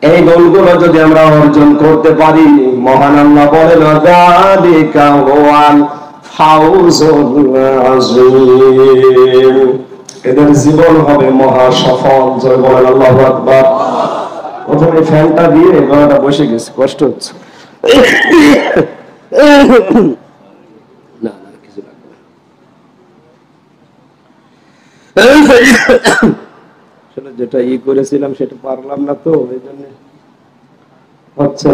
এই গুণগুলো যদি আমরা অর্জন করতে পারি, মহান আল্লাহ বলেন যালিকা হুয়াল ফাউজুল আযীম, এদের জীবন হবে মহা সফল। জয় বলেন আল্লাহু আকবার। প্রথমে ফ্যানটা দিয়ে গলাটা বসে গেছে, কষ্ট হচ্ছে। না না, কিছু লাগবে না। যেটা করেছিলাম সেটা পারলাম না, তো এই জন্য হচ্ছে।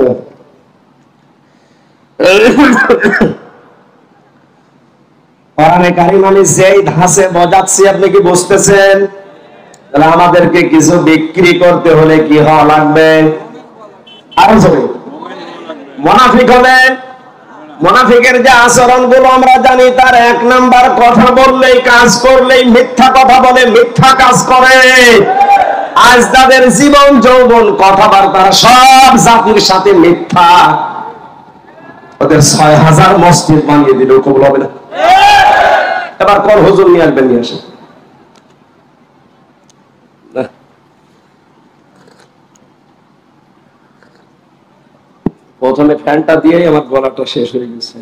কোরআনে কারীম আমি যেই ধাঁচে বোঝাচ্ছি, আপনি কি বুঝতেছেন? তাহলে আমাদেরকে কিছু বিক্রি করতে হলে কি হওয়া লাগবে? আরো জোরে, মুনাফিক হবে। মুনাফিকের যে আচরণ গুলো আমরা জানি, তার 1 নাম্বার, কথা বললেই, কাজ করলেই মিথ্যা কথা বলে, মিথ্যা কাজ করে। আজ তাদের জীবন যৌবন কথাবার্তা সব জাতির সাথে মিথ্যা। ওদের 6000 মসজিদ বানিয়ে দিলেও কবুল হবে না। এবার কোন হুজুর নিয়ে আসবেন, নিয়ে আসেন। প্রথমে ফ্যানটা দিয়েই আমার গলাটা শেষ হয়ে গেছে।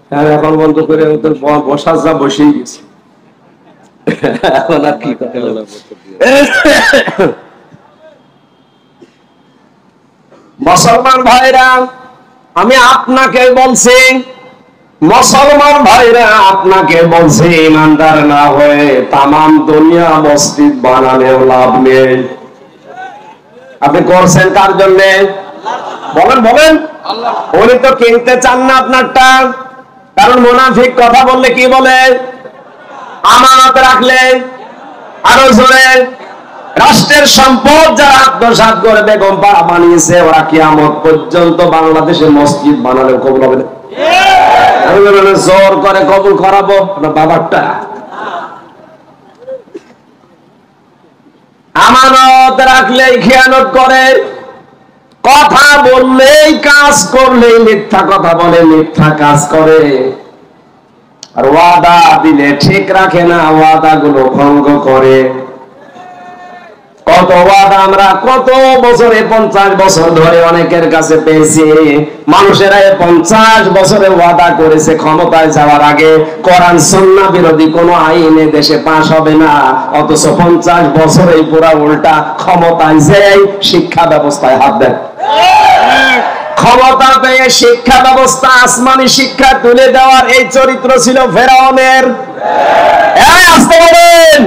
ফ্যান এখন বন্ধ করে ওদের বসার যা বসেই গেছে। এখন আর কি কথা বলা। মুসলমান ভাইরা, আমি আপনাকে বলছি, মুসলমান ভাইরা আপনাকে বলছি, ইমানদার না হয়ে তামাম দুনিয়া মসজিদ বানানোর লাভ নেই। আপনি করছেন কার জন্য? বলেন বলেন। উনি তো কিনতে চান না আপনারটা, কারণ মুনাফিক কথা বললে কি বলে? আমানত রাখলে, আরো জোরে, রাষ্ট্রের সম্পদ যারা আত্মসাৎ করে বেগম পাড়া বানিয়েছে, ওরা কিয়ামত পর্যন্ত বাংলাদেশে মসজিদ বানালে কবুল হবে না। আমি বললাম জোর করে কবুল করাবো না বাবারটা। আমানত রাখলেই খেয়ানত করে, কথা বললেই কাজ করলেই মিথ্যা কথা বলে, মিথ্যা কাজ করে, আর ওয়াদা দিলে ঠিক রাখে না, ওয়াদা গুলো ভঙ্গ করে। কত ওয়াদা আমরা কত বছরে 50 বছর ধরে অনেকের কাছে পেয়েছি। মানুষেরা 50 বছরে ওয়াদা করেছে ক্ষমতায় যাওয়ার আগে কোরআন সুন্নাহ বিরোধী কোন আইনে দেশে পাস হবে না, অথচ 50 বছরেই পুরা উল্টা ক্ষমতায় যেই শিক্ষা ব্যবস্থায় হাত দেয়। ক্ষমতা পেয়ে শিক্ষা ব্যবস্থা আসমানি শিক্ষা তুলে দেওয়ার এই চরিত্র ছিল ফেরাউনের। আসতে বলেন,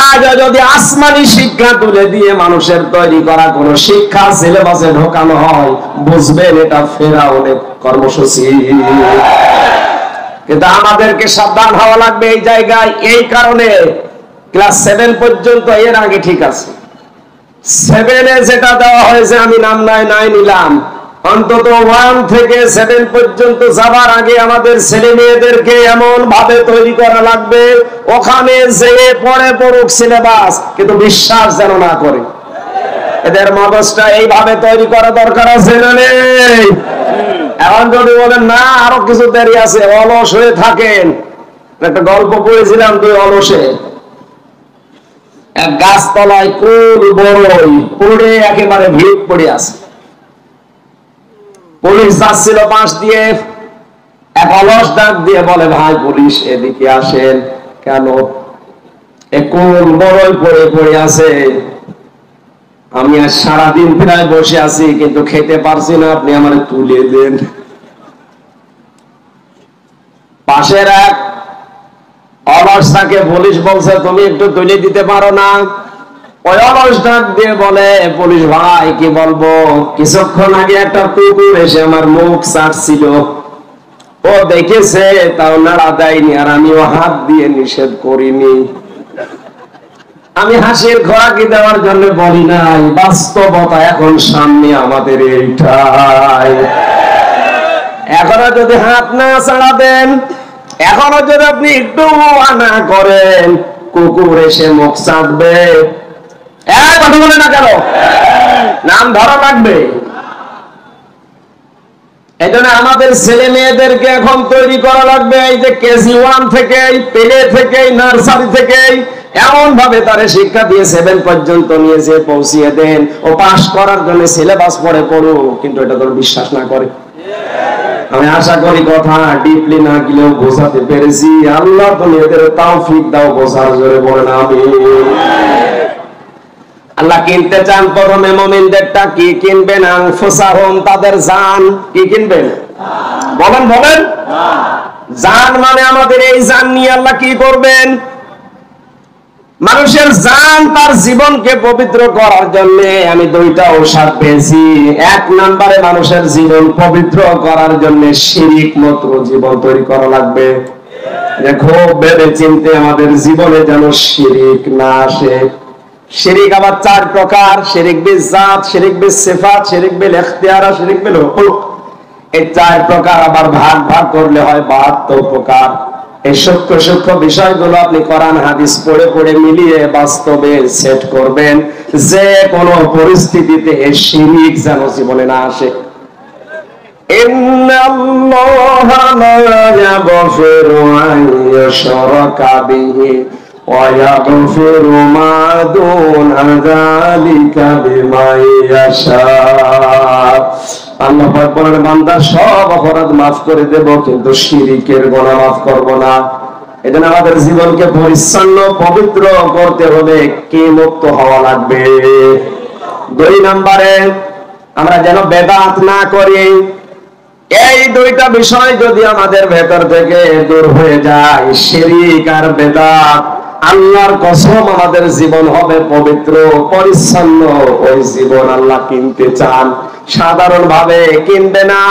আজ যদি আসমানি শিক্ষা তুলে দিয়ে মানুষের তৈরি করা কোন শিক্ষা সিলেবাসে ঢোকানো হয়, বুঝবেন এটা ফেরাউনের কর্মসূচি। কিন্তু আমাদেরকে সাবধান হওয়া লাগবে এই জায়গায়। এই কারণে ক্লাস 7 পর্যন্ত, এর আগে ঠিক আছে, 7-এ যেটা দেওয়া হয়েছে আমি নাম নাই নিলাম, অন্তত 1 থেকে 7 পর্যন্ত যাবার আগে আমাদের ছেলে মেয়েদেরকে এমন ভাবে তৈরি করা লাগবে, ওখানে যে পড়ুক সিলেবাস, কিন্তু বিশ্বাস যেন না করে। এদের মগজটা এইভাবে তৈরি করা দরকার আছে না নেই? এখন যদি বলেন না আরো কিছু দেরি আছে, অলস হয়ে থাকেন। একটা গল্প পড়েছিলাম, 2 অলসে এক গাছতলায় কুল বড়ই পড়ে একেবারে ভিড় পড়ে আছে। পুলিশ যাচ্ছিল পাশ দিয়ে, এক অলস ডাক দিয়ে বলে, ভাই পুলিশ এদিকে আসেন। কেন? কুল বড়ই পড়ে আছে, আমি আজ সারাদিন প্রায় বসে আছি কিন্তু খেতে পারছি না, আপনি আমার তুলে দেন। পাশের এক অলসটাকে পুলিশ বলছে, তুমি একটু তুলে দিতে পারো না? ওই অলস ডাক দিয়ে বলে, পুলিশ ভাই কি বলবো, কিছুক্ষণ আগে একটা কুকুর এসে আমার মুখ চাটছিল, ও দেখেছে তাও নাড়া দেয়নি, আর আমিও হাত দিয়ে নিষেধ করিনি। আমি হাসির খোরাকি দেওয়ার জন্য বলি নাই, বাস্তবতা এখন সামনে আমাদের এইটাই। এখনো যদি হাত না ছাড়াবেন, এখনো যদি আপনি একটু আনা করেন, কুকুর এসে মুখ চাটবে। কথা বলে না কেন? নাম ধরা লাগবে। এই জন্য আমাদের ছেলে মেয়েদেরকে এখন তৈরি করা লাগবে, এই যে কেজি 1 থেকে, পেলে থেকে, নার্সারি থেকে এমন ভাবে তারে শিক্ষা দিয়ে 7 পর্যন্ত নিয়ে যে পৌঁছিয়ে দেন, ও পাস করার জন্য সিলেবাস পড়ে পড়ুক, কিন্তু এটা তোর বিশ্বাস না করে। আমি আশা করি কথা ডিপলি না গেলেও বোঝাতে পেরেছি। আল্লাহ তুমি এদের তৌফিক দাও বোঝার, জোরে বলেন আমিন। আল্লাহ কিনতে চান প্রথমে মুমিনদেরটা, কি কিনবেন? আনফুসাহুম, তাদের জান। কি কিনবেন? বলেন জান মানে আমাদের এই জান নিয়ে আল্লাহ কি করবেন? মানুষের জান তার জীবনকে পবিত্র করার জন্য আমি 2টা ঔষধ পেয়েছি। 1 নম্বরে মানুষের জীবন পবিত্র করার জন্য শিরিক মুক্ত জীবন তৈরি করা লাগবে। দেখো ভেবে চিনতে আমাদের জীবনে যেন শিরিক না আসে। শিরিক আবার 4 প্রকার, শিরিক বিল জাত, শিরিক বিল সিফাত, শিরিক বিল ইখতিয়ার, শিরিক বিল হুকুক। এই 4 প্রকার আবার ভাগ করলে হয় 72 প্রকার। এই সূক্ষ্ম বিষয়গুলো আপনি কোরআন হাদিস পড়ে মিলিয়ে বাস্তবে সেট করবেন, যে কোনো পরিস্থিতিতে এই শিরিক যেন জীবনে না আসে। ইন্নাল্লাহা লা ইয়াগফিরু আন ইউশরাকা বিহি ওয়া ইয়াগফিরু মা দুনা যালিকা বিমান ইয়াশা। আল্লাহ পাক বলেন, বান্দা সব অপরাধ মাফ করে দেব, কিন্তু শিরকের গুনাহ মাফ করব না। এজন্য আমাদের জীবনকে পরিচ্ছন্ন পবিত্র করতে হলে কি মুক্ত হওয়া লাগবে। 2 নম্বরে আমরা যেন বেদাত না করি। এই 2টা বিষয় যদি আমাদের ভেতর থেকে দূর হয়ে যায়, শিরক আর বেদাত, আল্লাহর কসম আমাদের জীবন হবে পবিত্র পরিচ্ছন্ন। ওই জীবন আল্লাহ কিনতে চান, সাধারণ ভাবে কিনবে না,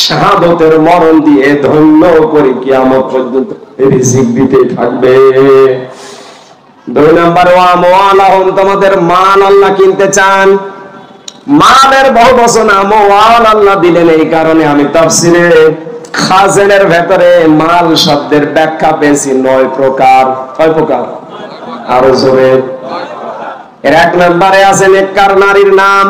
শাহাদাতের মরণ দিয়ে ধন্য করে কিয়ামত পর্যন্ত রিজিক দিতে থাকবে। দুই নম্বরে আমওয়ালাহুম, তোমাদের মাল আল্লাহ কিনতে চান। মালের বহু বচন আমওয়াল আল্লাহ দিলেন এই কারণে আমি তাফসিরে খাজেনের ভেতরে মাল শব্দের ব্যাখ্যা পেয়েছি 9 প্রকার। কয় প্রকার? আরো জোরে। এর 1 নম্বরে আছে নেককার নারীর নাম।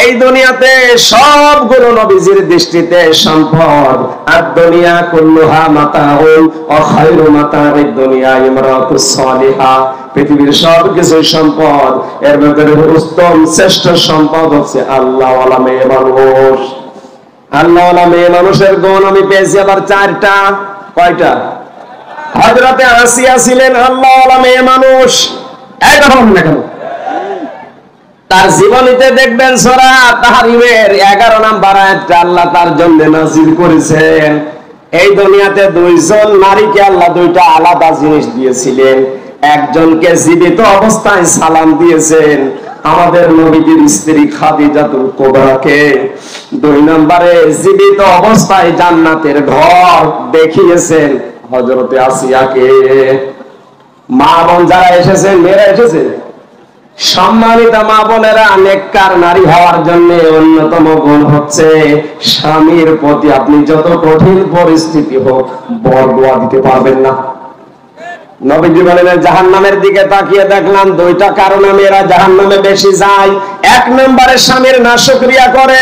এই দুনিয়াতে সবগুলো নবীজির দৃষ্টিতে সম্পদ। আর দুনিয়া কুল্লুহা মাতাউন ওয়া খায়রু মাতাউদ দুনিয়া ইমরাতুস সালিহা। পৃথিবীর সবকিছু সম্পদ, এর মধ্যে উত্তম শ্রেষ্ঠ সম্পদ হচ্ছে আল্লাহওয়ালা মেয়ে মানুষ। আল্লাহওয়ালা মেয়ে মানুষের গুণ আমি পেয়েছি আবার 4টা। কয়টা? হযরতে আসিয়া ছিলেন আল্লাহওয়ালা মেয়ে মানুষ। এই কথা বলুন না কেন? তার জীবনীতে দেখবেন সূরা তাহরিমের 11 নম্বর আয়াতটা আল্লাহ তার জন্য নাযিল করেছেন। এই দুনিয়াতে 2 জন নারীকে আল্লাহ 2টা আলাদা জিনিস দিয়েছিলেন। একজনকে জীবিত অবস্থায় সালাম দিয়েছেন, আমাদের নবীজির স্ত্রী খাদিজাতুল কুবরাকে। 2 নম্বরে জীবিত অবস্থায় জান্নাতের ঘর দেখিয়েছেন হযরতে আসিয়াকে। মা বোন যারা এসেছেন, মেয়েরা এসেছে, সম্মানিত মা বোনেরা, নেককার নারী হওয়ার জন্য অন্যতম গুণ হচ্ছে স্বামীর প্রতি আপনি যত কঠিন পরিস্থিতি হোক বরদোয়া দিতে পারবেন না। নবীজি বলেন জাহান্নামের দিকে তাকিয়ে দেখলাম 2টা কারণে মেয়েরা জাহান্নামে বেশি যায়। 1 নম্বরে স্বামীর নাশকরিয়া করে,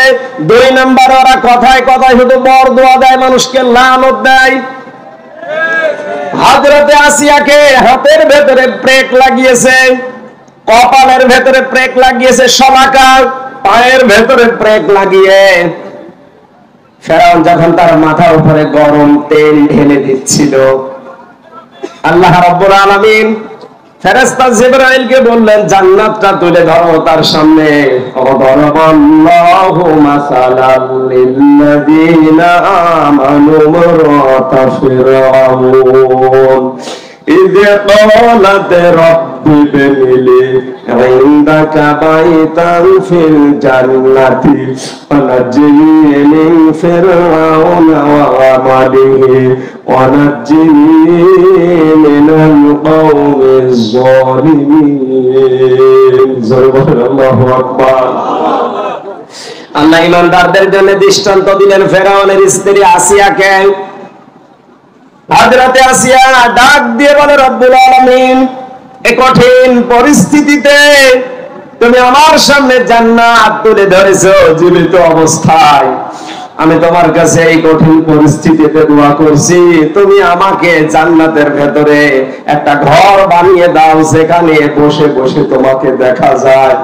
2 নম্বরে ওরা কথায় কথায় শুধু বরদোয়া দেয়, মানুষকে লানত দেয়। হযরতে আসিয়াকে হাতের ভেতরে ব্রেক লাগিয়েছে, কপালের ভেতরে ব্রেক লাগিয়েছে, শলাকার পায়ের ভেতরে ব্রেক লাগিয়ে ফেরাউন যখন তার মাথার উপরে গরম তেল ঢেলে দিচ্ছিল, আল্লাহ রাব্বুল আলামিন ফেরেশতা জিবরাইলকে বললেন জান্নাতটা তুলে ধরো তার সামনে। ওয়াদারাবাল্লাহু মাসালাল লিল্লাযীনা আমানু মারাতা ফিরআউন إذ قالت رب ابن لي عندك بيتا في الجنة ونجني من فرعون وعمله ونجني من القوم الظالمين الله أكبر। আল্লাহ ঈমানদারদের জন্য দৃষ্টান্ত দিলেন ফেরাউনের স্ত্রী আসিয়াকে। হযরতে আসিয়া ডাক দিয়ে বলে রব্বুল আলামিন, এই কঠিন পরিস্থিতিতে তুমি আমার সামনে জান্নাত তুলে ধরেছো জীবিত অবস্থায়। আমি তোমার কাছে এই কঠিন পরিস্থিতিতে দোয়া করছি, তুমি আমাকে জান্নাতের ভেতরে একটা ঘর বানিয়ে দাও যেখানে বসে বসে তোমাকে দেখা যায়।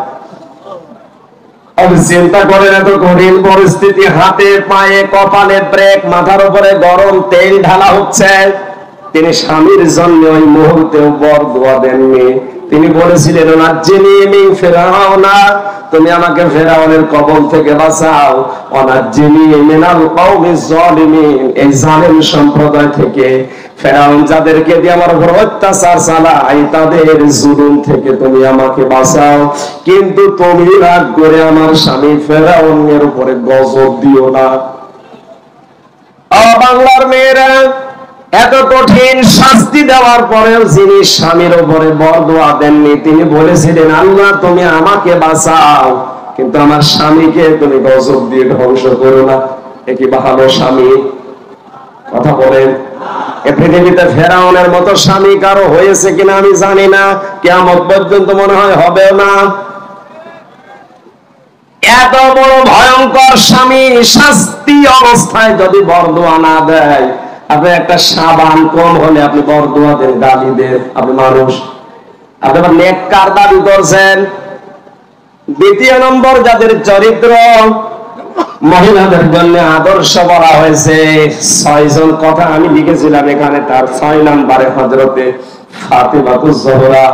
আমি চিন্তা করেন এত কঠিন পরিস্থিতি, হাতে পায়ে কপালে ব্রেক, মাথার উপরে গরম তেল ঢালা হচ্ছে। তিনি স্বামীর জন্য ওই মুহূর্তেও বরদোয়া দেননি। তিনি বলেছিলেন নাজ্জিনি মিন ফিরআউনা, তুমি আমাকে ফেরাউনের কবল থেকে বাঁচাও, ওয়ানাজ্জিনি মিনাল কওমিজ জালিমিন, এই জালেম সম্প্রদায় থেকে, ফেরাউন যাদেরকে দিয়ে আমার উপর অত্যাচার চালায় তাদের জুলুম থেকে তুমি আমাকে বাঁচাও, কিন্তু তুমি রাগ করে আমার স্বামী ফেরাউনের উপরে গজব দিও না। বাংলার মেয়েরা, এত কঠিন শাস্তি দেওয়ার পরেও যিনি স্বামীর উপরে বরদোয়া দেননি, তিনি বলেছিলেন আল্লাহ তুমি আমাকে বাঁচাও, কিন্তু আমার স্বামীকে তুমি গজব দিয়ে ধ্বংস করো না। এ কি ভালো স্বামী? কথা বলেন। এ পৃথিবীতে ফেরাউনের মতো স্বামী কারো হয়েছে কিনা আমি জানি না, কিয়ামত পর্যন্ত মনে হয় হবেও না। এত বড় ভয়ঙ্কর স্বামী শাস্তি অবস্থায় যদি বরদোয়া না দেয়, আপনি একটা সাবান কম হলে আপনি বরদোয়া দেন, গালি দেন, আপনি মানুষ, আপনি আবার নেককার দাবি করছেন। 2 নম্বর, যাদের চরিত্র মহিলাদের জন্য আদর্শ বলা হয়েছে, 6 জন কথা আমি লিখেছিলাম এখানে। তার 6 নম্বরে হযরতে ফাতিমাতুজ জোহরা।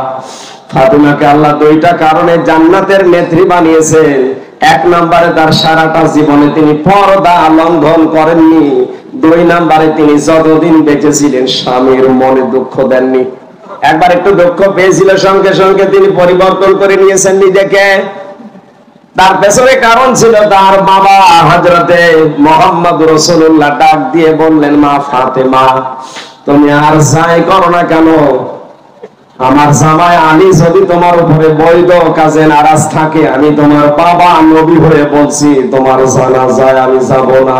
ফাতিমাকে আল্লাহ 2টা কারণে জান্নাতের নেত্রী বানিয়েছে। 1 নম্বরে তার সারাটা জীবনে তিনি পর্দা লঙ্ঘন করেননি। 2 নম্বরে তিনি যতদিন বেঁচে ছিলেন স্বামীর মনে দুঃখ দেননি। একবার একটু দুঃখ পেয়েছিল, সঙ্গে সঙ্গে তিনি পরিবর্তন করে নিয়েছেন নিজেকে। তার পেছনে কারণ ছিল তার বাবা হযরতে মুহাম্মদ রাসূলুল্লাহ ডাক দিয়ে বললেন, মা ফাতেমা তুমি আর যাই করো না কেন, আমার জামাই আলী যদি তোমার উপরে বৈধ কাজে নারাজ থাকে, আমি তোমার বাবা নবী হয়ে বলছি তোমার জানাজায় আমি যাব না।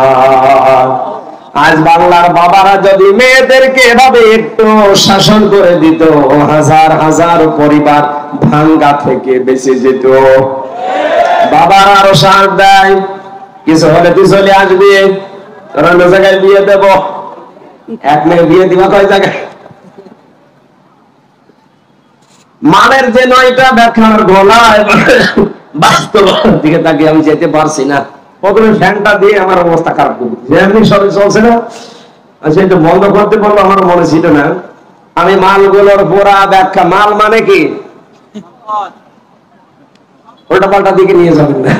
আজ বাংলার বাবারা যদি মেয়েদেরকে এভাবে একটু শাসন করে দিত, হাজার হাজার পরিবার ভাঙ্গা থেকে বেঁচে যেত। বাবার আরো সাথ দেয়, কিছু হলে তুই চলে আসবি, তোর অন্য জায়গায় বিয়ে দেব। এক মেয়ে বিয়ে দিবা কয় জায়গায়? মানের যে নয়টা ব্যাখ্যার গলায় বাস্তব দিকে তাকিয়ে আমি যেতে পারছি না। প্রথমে ফ্যানটা দিয়ে আমার অবস্থা খারাপ করবে, যেমনি সবে চলছে না, সেটা বন্ধ করতে পারলো আমার মনে ছিল না। আমি মালগুলোর পুরা ব্যাখ্যা, মাল মানে কি উল্টা পাল্টা দিকে নিয়ে যাবেন না।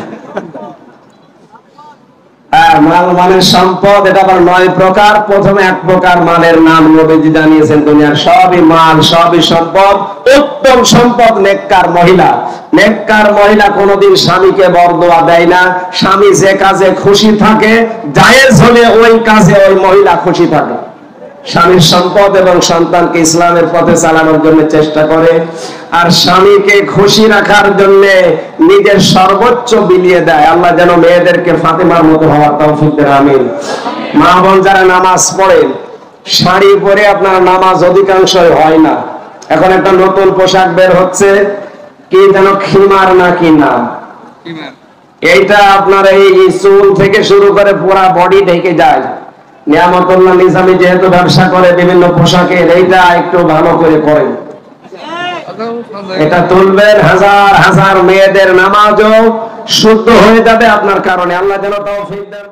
মাল মানে সম্পদ, এটা আবার 9 প্রকার। প্রথমে 1 প্রকার মালের নাম নবীজি জানিয়েছেন, দুনিয়ার সবই মাল, সবই সম্পদ। উত্তম সম্পদ নেককার মহিলা। নেককার মহিলা কোনোদিন স্বামীকে বরদোয়া দেয় না। স্বামী যে কাজে খুশি থাকে, জায়েজ হলে ওই কাজে ওই মহিলা খুশি থাকে। স্বামীর সম্পদ এবং সন্তানকে ইসলামের পথে চালানোর জন্য চেষ্টা করে, আর স্বামীকে খুশি রাখার জন্য নিজের সর্বোচ্চ বিলিয়ে দেয়। আল্লাহ যেন মেয়েদেরকে ফাতেমার মতো হওয়ার তৌফিক দেন, আমিন। মা বোন যারা নামাজ পড়েন, শাড়ি পরে আপনার নামাজ অধিকাংশই হয় না। এখন একটা নতুন পোশাক বের হচ্ছে, কি যেন খিমার নাকি নাম, এইটা আপনার এই চুল থেকে শুরু করে পুরা বডি ঢেকে যায়। নিয়ামতুল্লাহ নিজামী যেহেতু ব্যবসা করে বিভিন্ন পোশাকের, এইটা একটু ভালো করে করেন, এটা তুলবেন। হাজার হাজার মেয়েদের নামাজও শুদ্ধ হয়ে যাবে আপনার কারণে। আল্লাহ যেন তৌফিক দেন।